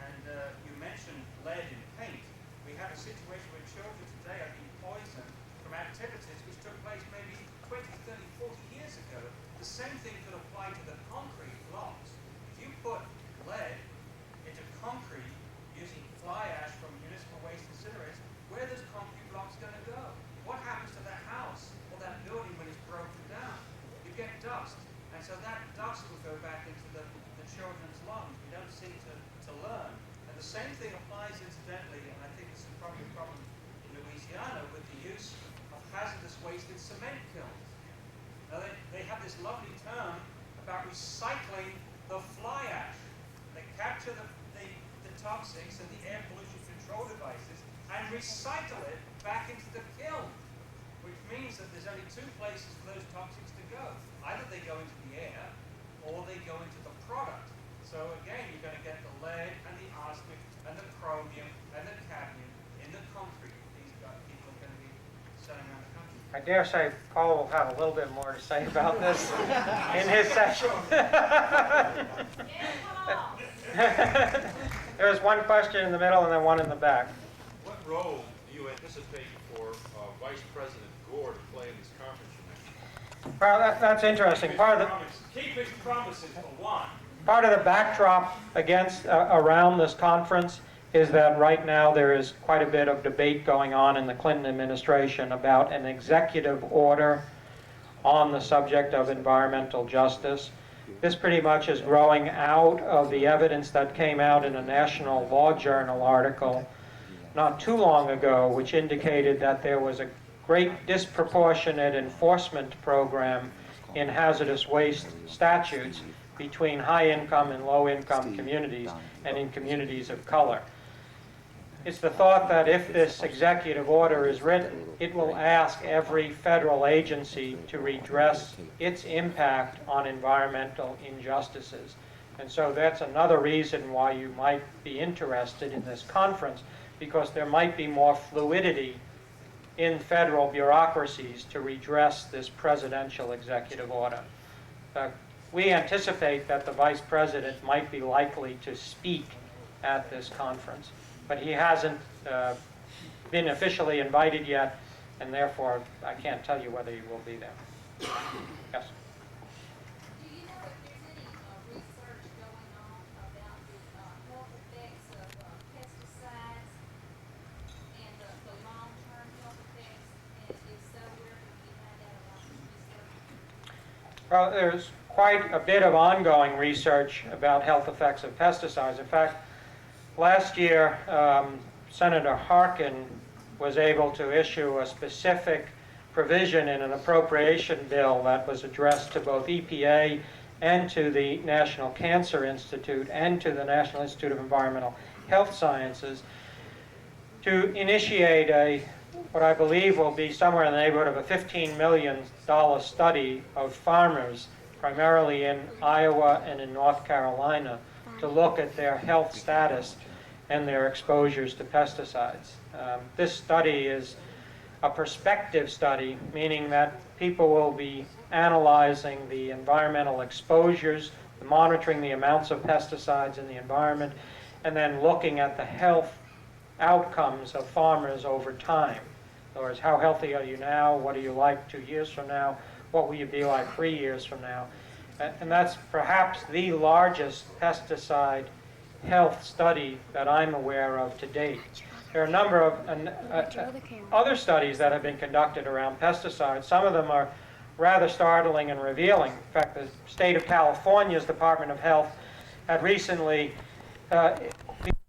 And you mentioned lead in paint. We have a situation where children today are being poisoned from activities which took place maybe 20, 30, 40 years ago. The same thing could apply to the concrete blocks. If you put lead into concrete using fly ash from municipal waste incinerators, where are those concrete blocks going to go? What happens to that house or that building when it's broken down? You get dust. And so that dust will go back into the children's lungs. We don't seem to learn. And the same thing applies incidentally, and I think this is probably a problem in Louisiana, with the use of hazardous waste in cement kilns. Now they have this lovely term about recycling the fly ash. They capture the toxics and the air pollution control devices and recycle it back into the kiln, which means that there's only two places for those toxics to go. Either they go into the air or they go into the product. So again, you're going to get the lead and the arsenic and the chromium and the cadmium in the concrete that these people are going to be selling around the country. I dare say Paul will have a little bit more to say about this in his session. There's one question in the middle and then one in the back. What role do you anticipate for Vice President Gore to play in this conference you mentioned? Well, that's interesting. Keep his promises for one. Part of the backdrop against around this conference is that right now there is quite a bit of debate going on in the Clinton administration about an executive order on the subject of environmental justice. This pretty much is growing out of the evidence that came out in a National Law Journal article not too long ago, which indicated that there was a great disproportionate enforcement program in hazardous waste statutes between high-income and low-income communities and in communities of color. It's the thought that if this executive order is written, it will ask every federal agency to redress its impact on environmental injustices. And so that's another reason why you might be interested in this conference, because there might be more fluidity in federal bureaucracies to redress this presidential executive order. We anticipate that the Vice President might be likely to speak at this conference, but he hasn't been officially invited yet, and therefore I can't tell you whether he will be there. Yes? Do you know if there's any research going on about the health effects of pesticides and the long-term health effects? And if so, where can we find out about this research? Well, there's quite a bit of ongoing research about health effects of pesticides. In fact, last year, Senator Harkin was able to issue a specific provision in an appropriation bill that was addressed to both EPA and to the National Cancer Institute and to the National Institute of Environmental Health Sciences to initiate what I believe will be somewhere in the neighborhood of a $15 million study of farmers, primarily in Iowa and in North Carolina, to look at their health status and their exposures to pesticides. This study is a prospective study, meaning that people will be analyzing the environmental exposures, monitoring the amounts of pesticides in the environment, and then looking at the health outcomes of farmers over time. In other words, how healthy are you now? What are you like 2 years from now? What will you be like 3 years from now? And that's perhaps the largest pesticide health study that I'm aware of to date. There are a number of other studies that have been conducted around pesticides. Some of them are rather startling and revealing. In fact, the state of California's Department of Health had recently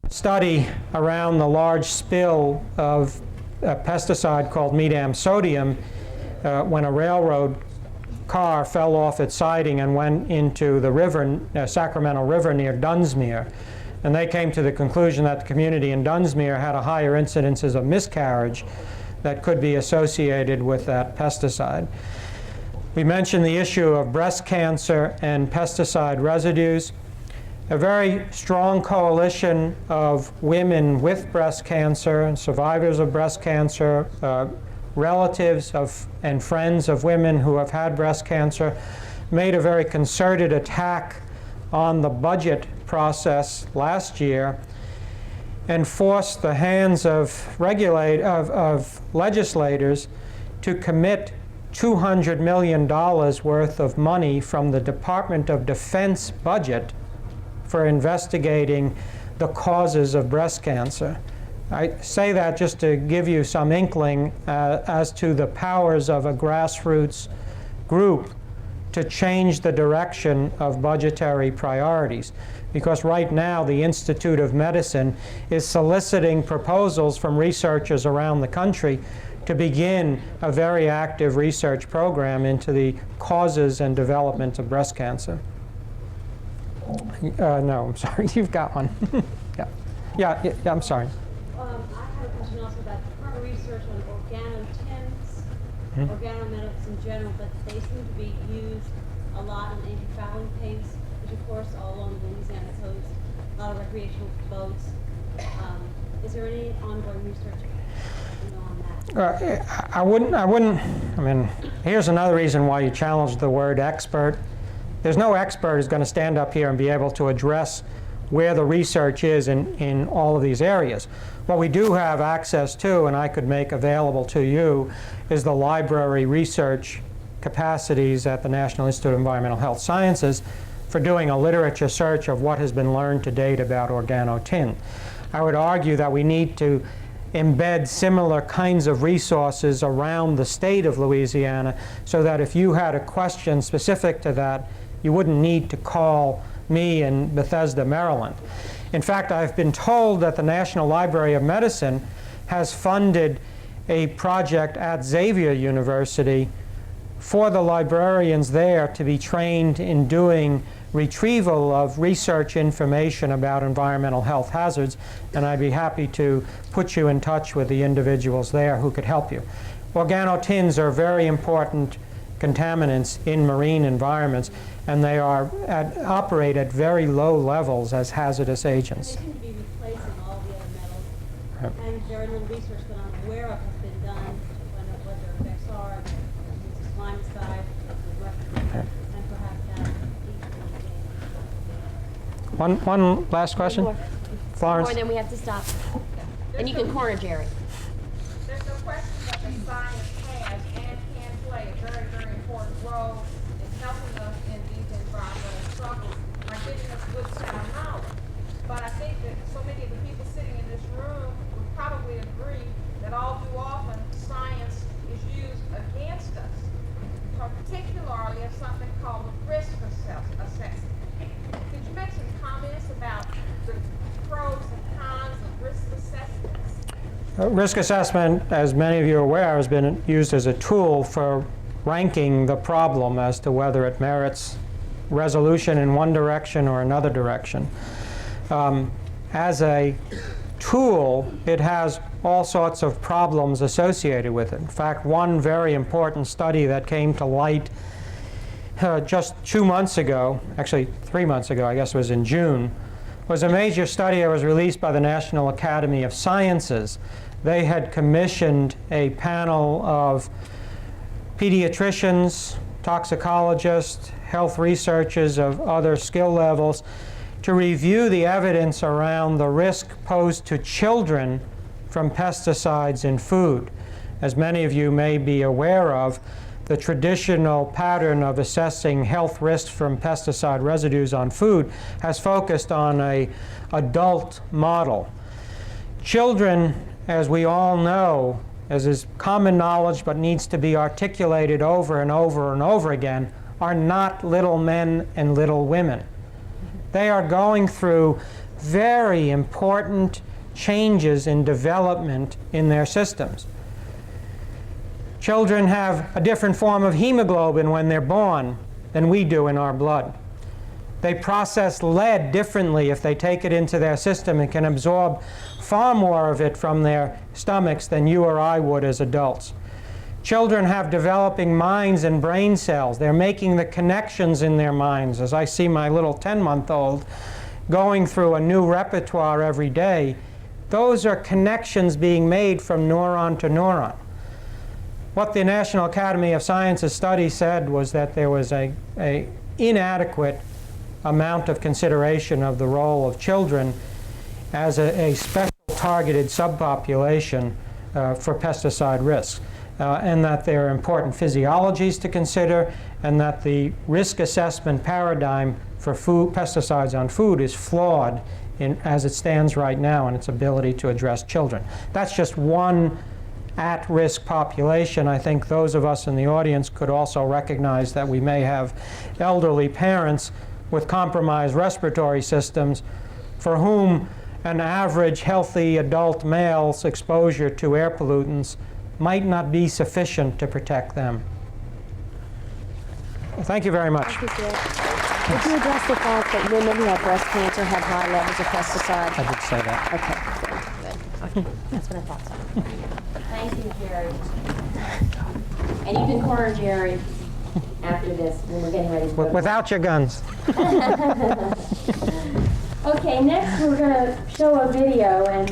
study around the large spill of a pesticide called medam sodium when a railroad car fell off its siding and went into the river, Sacramento River near Dunsmuir. And they came to the conclusion that the community in Dunsmuir had a higher incidences of miscarriage that could be associated with that pesticide. We mentioned the issue of breast cancer and pesticide residues. A very strong coalition of women with breast cancer and survivors of breast cancer, relatives of and friends of women who have had breast cancer, made a very concerted attack on the budget process last year and forced the hands of legislators to commit $200 million worth of money from the Department of Defense budget for investigating the causes of breast cancer. I say that just to give you some inkling as to the powers of a grassroots group to change the direction of budgetary priorities. Because right now the Institute of Medicine is soliciting proposals from researchers around the country to begin a very active research program into the causes and development of breast cancer. No, I'm sorry, you've got one. Yeah, I'm sorry. I have a question also about current research on organotins, organomedics in general, but they seem to be used a lot in anti-fouling paints, which of course all along the Louisiana coast, a lot of recreational boats. Is there any ongoing research on that? I mean, here's another reason why you challenge the word expert. There's no expert who's going to stand up here and be able to address where the research is in all of these areas. What we do have access to, and I could make available to you, is the library research capacities at the National Institute of Environmental Health Sciences for doing a literature search of what has been learned to date about organotin. I would argue that we need to embed similar kinds of resources around the state of Louisiana so that if you had a question specific to that, you wouldn't need to call me in Bethesda, Maryland. In fact, I've been told that the National Library of Medicine has funded a project at Xavier University for the librarians there to be trained in doing retrieval of research information about environmental health hazards, and I'd be happy to put you in touch with the individuals there who could help you. Organotins are very important contaminants in marine environments, and they operate at very low levels as hazardous agents. They seem to be replacing all the other metals, and very little research that I'm aware of has been done to find out what their effects are, the climate side, and perhaps that One last question? More. Florence? More than we have to stop. And you can corner Jerry. There's no question that the science has and can play a very, very important role in helping us in these environmental struggles by giving us good sound knowledge. But I think that so many of the people sitting in this room would probably agree that all too often science is used against us, particularly of something called the risk assessment. Could you make some comments about the pros and cons of risk assessments? Risk assessment, as many of you are aware, has been used as a tool for ranking the problem as to whether it merits resolution in one direction or another direction. As a tool, it has all sorts of problems associated with it. In fact, one very important study that came to light just 2 months ago, actually 3 months ago, I guess it was in June, was a major study that was released by the National Academy of Sciences. They had commissioned a panel of pediatricians, toxicologists, health researchers of other skill levels to review the evidence around the risk posed to children from pesticides in food. As many of you may be aware of, the traditional pattern of assessing health risks from pesticide residues on food has focused on an adult model. Children, as we all know, as is common knowledge but needs to be articulated over and over and over again, are not little men and little women. They are going through very important changes in development in their systems. Children have a different form of hemoglobin when they're born than we do in our blood. They process lead differently if they take it into their system and can absorb far more of it from their stomachs than you or I would as adults. Children have developing minds and brain cells. They're making the connections in their minds. As I see my little 10-month-old going through a new repertoire every day, those are connections being made from neuron to neuron. What the National Academy of Sciences study said was that there was an inadequate amount of consideration of the role of children as a special targeted subpopulation for pesticide risks, and that there are important physiologies to consider, and that the risk assessment paradigm for pesticides on food is flawed as it stands right now in its ability to address children. That's just one at-risk population. I think those of us in the audience could also recognize that we may have elderly parents with compromised respiratory systems for whom an average healthy adult male's exposure to air pollutants might not be sufficient to protect them. Thank you very much. Thank you, Jeff. Would you address the fact that women who have breast cancer have high levels of pesticides? I did say that. Okay, good. That's what I thought so. Thank you, Jerry. And you can corner Jerry after this when we're getting ready to go. Without your guns. Okay, next we're going to show a video, and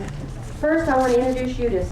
first I want to introduce you to